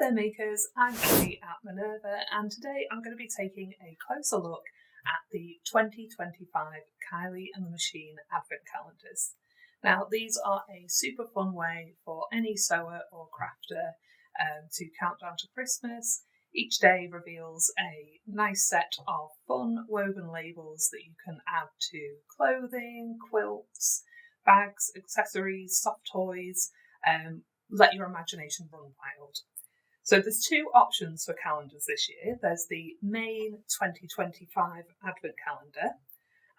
there makers, I'm Kylie at Minerva, and today I'm going to be taking a closer look at the 2025 Kylie and the Machine Advent Calendars. Now these are a super fun way for any sewer or crafter to count down to Christmas. Each day reveals a nice set of fun woven labels that you can add to clothing, quilts, bags, accessories, soft toys. Let your imagination run wild. So there's two options for calendars this year. There's the main 2025 Advent Calendar,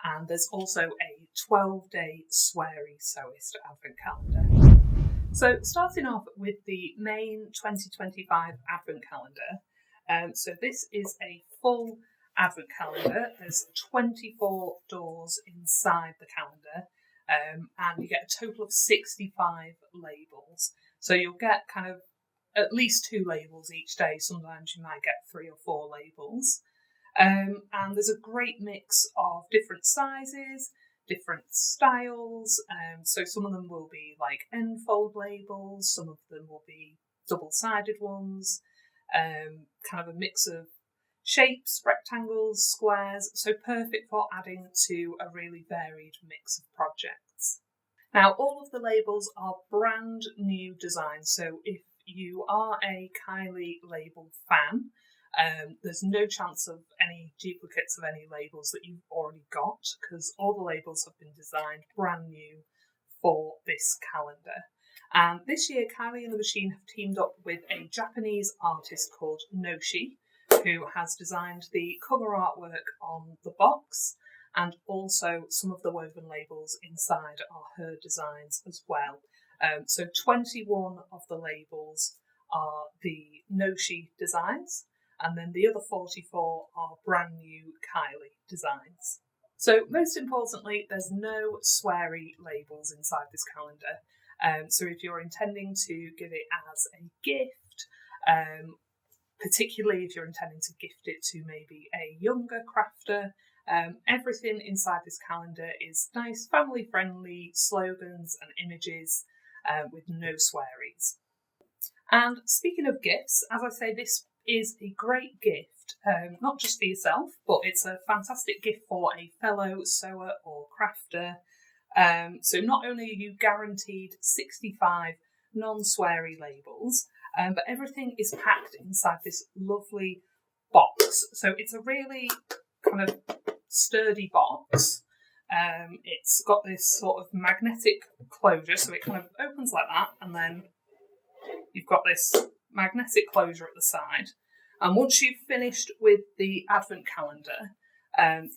and there's also a 12-day Sweary Sewist Advent Calendar. So starting off with the main 2025 Advent Calendar, so this is a full Advent Calendar. There's 24 doors inside the calendar, and you get a total of 65 labels. So you'll get kind of at least 2 labels each day. Sometimes you might get 3 or 4 labels. And there's a great mix of different sizes, different styles. So some of them will be like end fold labels, some of them will be double-sided ones, kind of a mix of shapes, rectangles, squares, so perfect for adding to a really varied mix of projects. Now, all of the labels are brand new designs, so if you are a Kylie label fan, there's no chance of any duplicates of any labels that you've already got, because all the labels have been designed brand new for this calendar. And this year, Kylie and the Machine have teamed up with a Japanese artist called Noshi, who has designed the cover artwork on the box, and also some of the woven labels inside are her designs as well. So 21 of the labels are the Noshi designs, and then the other 44 are brand new Kylie designs. So most importantly, there's no sweary labels inside this calendar. So if you're intending to give it as a gift, particularly if you're intending to gift it to maybe a younger crafter, everything inside this calendar is nice family-friendly slogans and images with no swearies. And speaking of gifts, as I say, this is a great gift, not just for yourself, but it's a fantastic gift for a fellow sewer or crafter. So not only are you guaranteed 65 non-sweary labels, but everything is packed inside this lovely box. So it's a really kind of sturdy box. It's got this sort of magnetic closure, so it kind of opens like that, and then you've got this magnetic closure at the side. And once you've finished with the Advent Calendar,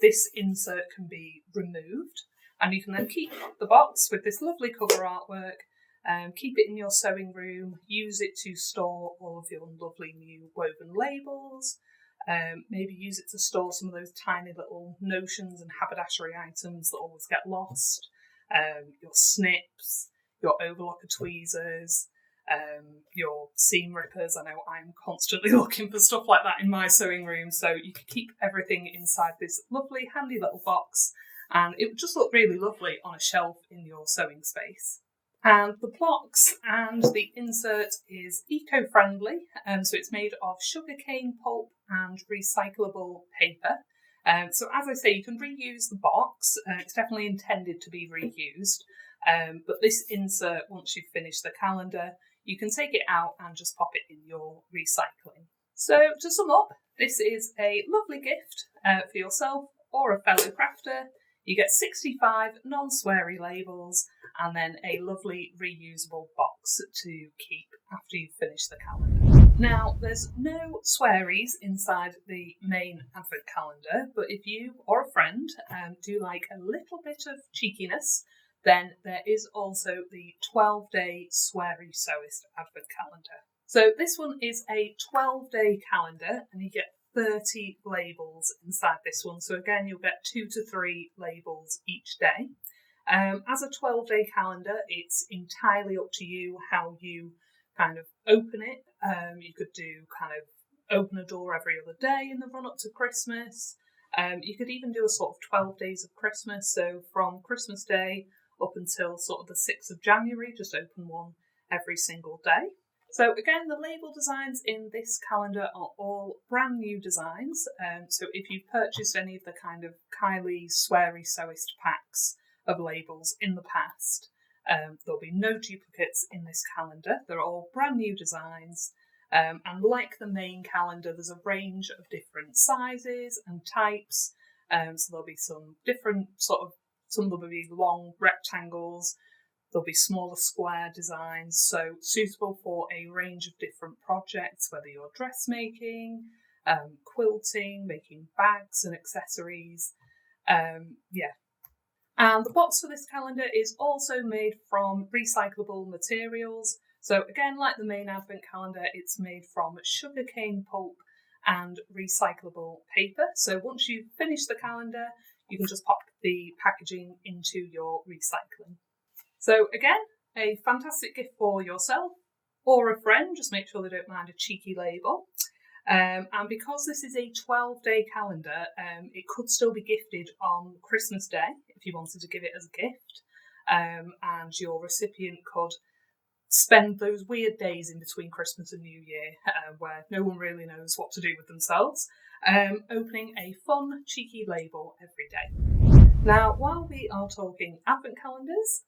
this insert can be removed, and you can then keep the box with this lovely cover artwork, keep it in your sewing room, use it to store all of your lovely new woven labels, maybe use it to store some of those tiny little notions and haberdashery items that always get lost, your snips, your overlocker tweezers, your seam rippers. I know I'm constantly looking for stuff like that in my sewing room, so you can keep everything inside this lovely handy little box, and it would just look really lovely on a shelf in your sewing space. And the box and the insert is eco-friendly, so it's made of sugarcane pulp and recyclable paper. So as I say, you can reuse the box. It's definitely intended to be reused, but this insert, once you've finished the calendar, you can take it out and just pop it in your recycling. So to sum up, this is a lovely gift for yourself or a fellow crafter. You get 65 non-sweary labels and then a lovely reusable box to keep after you've finished the calendar. Now, there's no swearies inside the main Advent Calendar, but if you or a friend do like a little bit of cheekiness, then there is also the 12-day Sweary Sewist Advent Calendar. So this one is a 12-day calendar, and you get 30 labels inside this one. So again, you'll get 2 to 3 labels each day. As a 12-day calendar, it's entirely up to you how you kind of open it. You could do kind of open a door every other day in the run up to Christmas. You could even do a sort of 12 days of Christmas. So from Christmas Day up until sort of the 6th of January, just open one every single day. So again, the label designs in this calendar are all brand new designs. So if you've purchased any of the kind of Kylie Sweary Sewist packs of labels in the past, there'll be no duplicates in this calendar. They're all brand new designs. And like the main calendar, there's a range of different sizes and types. So there'll be some different some will be long rectangles. There'll be smaller square designs, so suitable for a range of different projects, whether you're dressmaking, quilting, making bags and accessories. And the box for this calendar is also made from recyclable materials. So again, like the main advent calendar, it's made from sugarcane pulp and recyclable paper. So once you've finished the calendar, you can just pop the packaging into your recycling. So again, a fantastic gift for yourself or a friend. Just make sure they don't mind a cheeky label. And because this is a 12-day calendar, it could still be gifted on Christmas Day if you wanted to give it as a gift. And your recipient could spend those weird days in between Christmas and New Year where no one really knows what to do with themselves, opening a fun, cheeky label every day. Now, while we are talking advent calendars,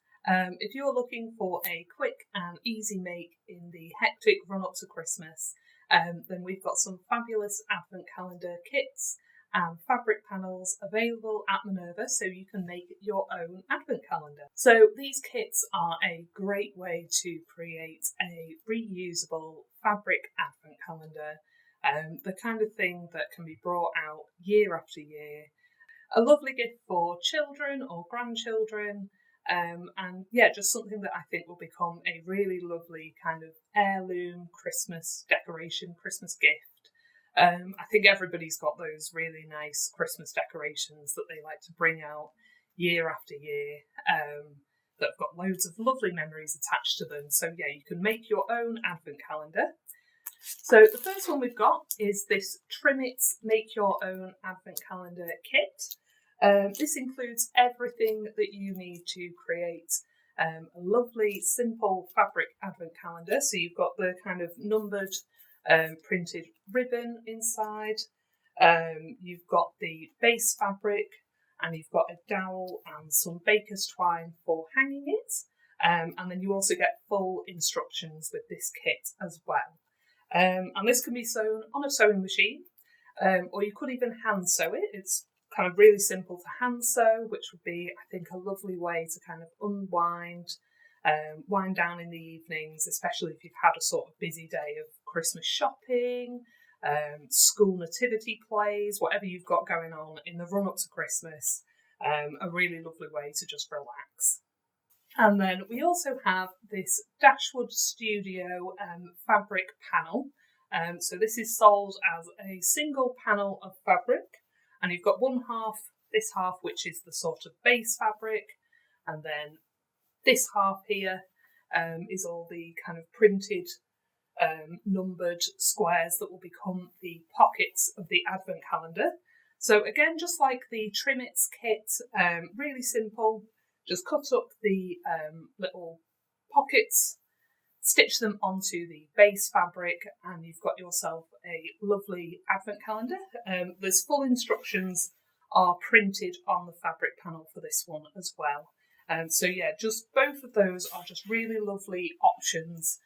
if you're looking for a quick and easy make in the hectic run-up to Christmas, then we've got some fabulous advent calendar kits and fabric panels available at Minerva, so you can make your own advent calendar. So these kits are a great way to create a reusable fabric advent calendar, the kind of thing that can be brought out year after year. A lovely gift for children or grandchildren. Just something that I think will become a really lovely kind of heirloom Christmas decoration, Christmas gift. I think everybody's got those really nice Christmas decorations that they like to bring out year after year, that have got loads of lovely memories attached to them. So yeah, you can make your own advent calendar. So the first one we've got is this Trim It's Make Your Own Advent Calendar kit. This includes everything that you need to create a lovely, simple fabric advent calendar. So you've got the kind of numbered printed ribbon inside. You've got the base fabric, and you've got a dowel and some baker's twine for hanging it. And then you also get full instructions with this kit as well. And this can be sewn on a sewing machine, or you could even hand sew it. It's kind of really simple to hand sew, which would be, I think, a lovely way to kind of unwind, wind down in the evenings, especially if you've had a sort of busy day of Christmas shopping, school nativity plays, whatever you've got going on in the run up to Christmas. A really lovely way to just relax. And then we also have this Dashwood Studio fabric panel. So this is sold as a single panel of fabric, and you've got one half, this half, which is the sort of base fabric, and then this half here is all the kind of printed numbered squares that will become the pockets of the advent calendar. So again, just like the Trim It's kit, really simple. Just cut up the little pockets, stitch them onto the base fabric, and you've got yourself a lovely advent calendar. There's full instructions are printed on the fabric panel for this one as well. So yeah, just both of those are just really lovely options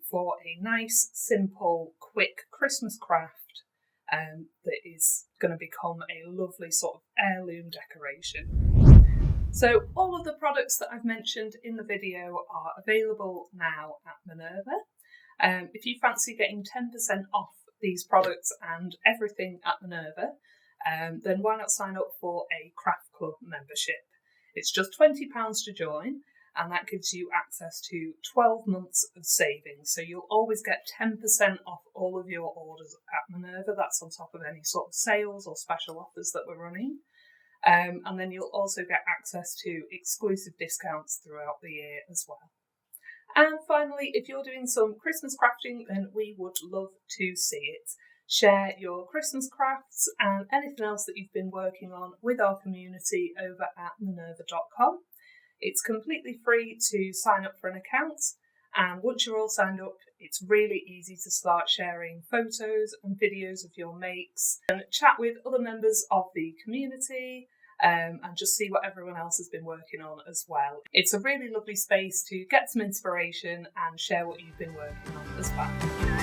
for a nice, simple, quick Christmas craft that is going to become a lovely sort of heirloom decoration. So all of the products that I've mentioned in the video are available now at Minerva. If you fancy getting 10% off these products and everything at Minerva, then why not sign up for a craft club membership? It's just £20 to join, and that gives you access to 12 months of savings. So you'll always get 10% off all of your orders at Minerva. That's on top of any sort of sales or special offers that we're running. And then you'll also get access to exclusive discounts throughout the year as well. And finally, if you're doing some Christmas crafting, then we would love to see it. Share your Christmas crafts and anything else that you've been working on with our community over at minerva.com. It's completely free to sign up for an account, And once you're all signed up, it's really easy to start sharing photos and videos of your makes and chat with other members of the community and just see what everyone else has been working on as well. It's a really lovely space to get some inspiration and share what you've been working on as well.